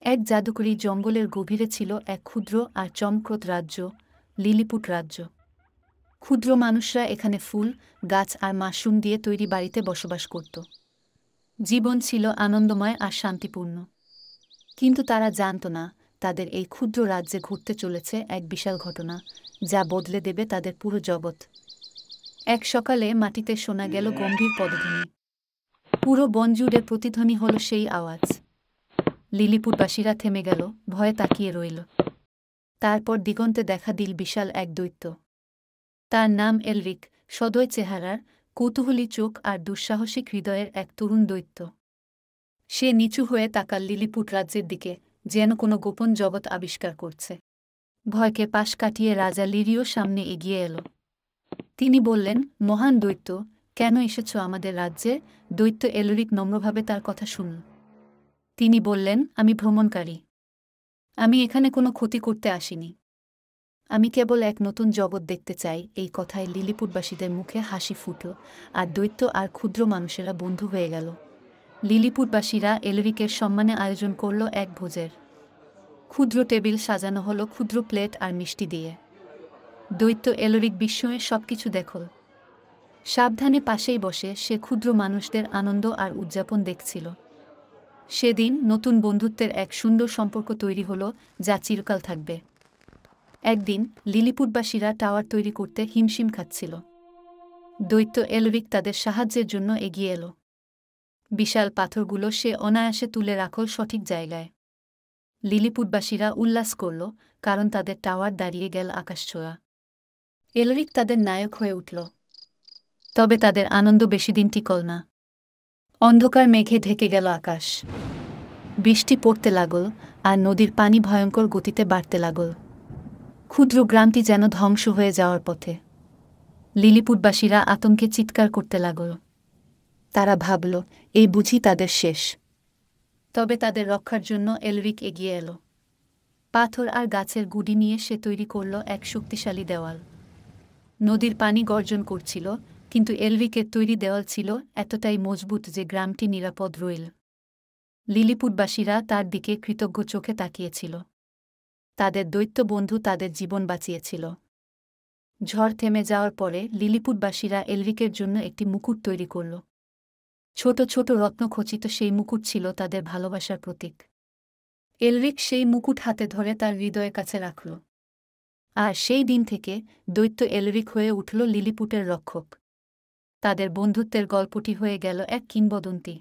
এক জাদুকরী জঙ্গলের গভীরে ছিল এক ক্ষুদ্র আর চমকপ্রদ রাজ্য, লিলিপুট রাজ্য। ক্ষুদ্র মানুষরা এখানে ফুল, গাছ আর মাশরুম দিয়ে তৈরি বাড়িতে বসবাস করত। জীবন ছিল আনন্দময় আর শান্তিপূর্ণ। কিন্তু তারা জানত না, তাদের এই ক্ষুদ্র রাজ্যে ঘটতে চলেছে এক বিশাল ঘটনা, যা বদলে দেবে তাদের পুরো জগৎ। এক সকালে মাটিতে শোনা গেল গম্ভীর পদধ্বনি। পুরো বন জুড়ে প্রতিধ্বনি হল সেই আওয়াজ। লিলিপুটবাসীরা থেমে গেল, ভয়ে তাকিয়ে রইল। তারপর দিগন্তে দেখা দিল বিশাল এক দৈত্য। তার নাম এলরিক, সদয় চেহারার, কৌতূহলী চোখ আর দুঃসাহসিক হৃদয়ের এক তরুণ দৈত্য। সে নিচু হয়ে তাকাল লিলিপুট রাজ্যের দিকে, যেন কোনো গোপন জগৎ আবিষ্কার করছে। ভয়কে পাশ কাটিয়ে রাজা লিরিও সামনে এগিয়ে এল। তিনি বললেন, মহান দৈত্য, কেন এসেছ আমাদের রাজ্যে? দৈত্য এলরিক নম্রভাবে তার কথা শুনল। তিনি বললেন, আমি ভ্রমণকারী। আমি এখানে কোনো ক্ষতি করতে আসিনি। আমি কেবল এক নতুন জগৎ দেখতে চাই। এই কথায় লিলিপুটবাসীদের মুখে হাসি ফুটল, আর দৈত্য আর ক্ষুদ্র মানুষেরা বন্ধু হয়ে গেল। লিলিপুটবাসীরা এলরিকের সম্মানে আয়োজন করল এক ভোজের। ক্ষুদ্র টেবিল সাজানো হলো ক্ষুদ্র প্লেট আর মিষ্টি দিয়ে। দৈত্য এলরিক বিস্ময়ে সবকিছু দেখল। সাবধানে পাশেই বসে সে ক্ষুদ্র মানুষদের আনন্দ আর উদযাপন দেখছিল। সেদিন নতুন বন্ধুত্বের এক সুন্দর সম্পর্ক তৈরি হলো, যা চিরকাল থাকবে। একদিন লিলিপুটবাসীরা টাওয়ার তৈরি করতে হিমশিম খাচ্ছিল। দৈত্য এলরিক তাদের সাহায্যের জন্য এগিয়ে এলো। বিশাল পাথরগুলো সে অনায়াসে তুলে রাখল সঠিক জায়গায়। লিলিপুটবাসীরা উল্লাস করল, কারণ তাদের টাওয়ার দাঁড়িয়ে গেল আকাশছোঁয়া। এলরিক তাদের নায়ক হয়ে উঠল। তবে তাদের আনন্দ বেশিদিন টিকল না। অন্ধকার মেঘে ঢেকে গেল আকাশ। বৃষ্টি পড়তে লাগল, আর নদীর পানি ভয়ঙ্কর গতিতে বাড়তে লাগল। ক্ষুদ্র গ্রামটি যেন ধ্বংস হয়ে যাওয়ার পথে। লিলিপুটবাসীরা আতঙ্কে চিৎকার করতে লাগল। তারা ভাবল, এই বুঝি তাদের শেষ। তবে তাদের রক্ষার জন্য এলরিক এগিয়ে এলো। পাথর আর গাছের গুঁড়ি নিয়ে সে তৈরি করল এক শক্তিশালী দেওয়াল। নদীর পানি গর্জন করছিল, কিন্তু এলরিকের তৈরি দেওয়াল ছিল এতটাই মজবুত যে গ্রামটি নিরাপদ রইল। লিলিপুটবাসীরা তার দিকে কৃতজ্ঞ চোখে তাকিয়েছিল। তাদের দৈত্য বন্ধু তাদের জীবন বাঁচিয়েছিল। ঝড় থেমে যাওয়ার পরে লিলিপুটবাসীরা এলরিকের জন্য একটি মুকুট তৈরি করল। ছোট ছোট রত্নখচিত সেই মুকুট ছিল তাদের ভালোবাসার প্রতীক। এলরিক সেই মুকুট হাতে ধরে তার হৃদয়ের কাছে রাখল। আর সেই দিন থেকে দৈত্য এলরিক হয়ে উঠল লিলিপুটের রক্ষক। তাদের বন্ধুত্বের গল্পটি হয়ে গেল এক কিংবদন্তি।